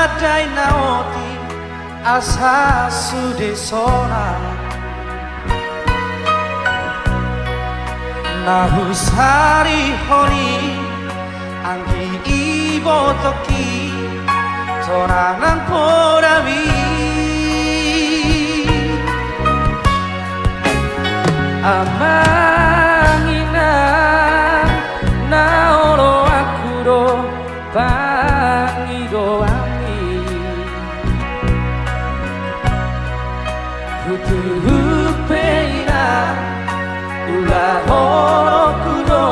badai naoti asa sude sona nahusari hori anggi ibo toki torangan porami amanginan naoro akuro pangido ami hutupeina ulah horo kuro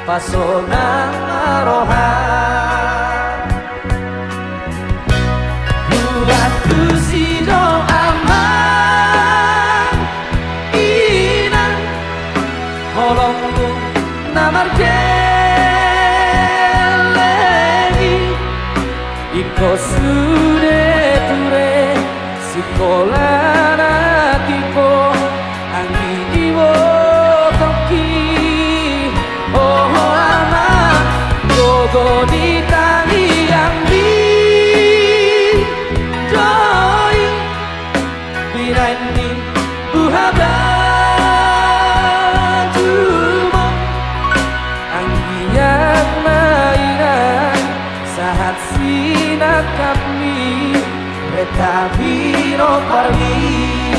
pasonang arohan ulah tusido aman ina holongmu namar kelegi iko sude ture sekolah natipo anggi iwo toki oh ama gogo di tali yang di joy birani buhaban tumo anggiyak mainan saat sinak kami Retabiro parmi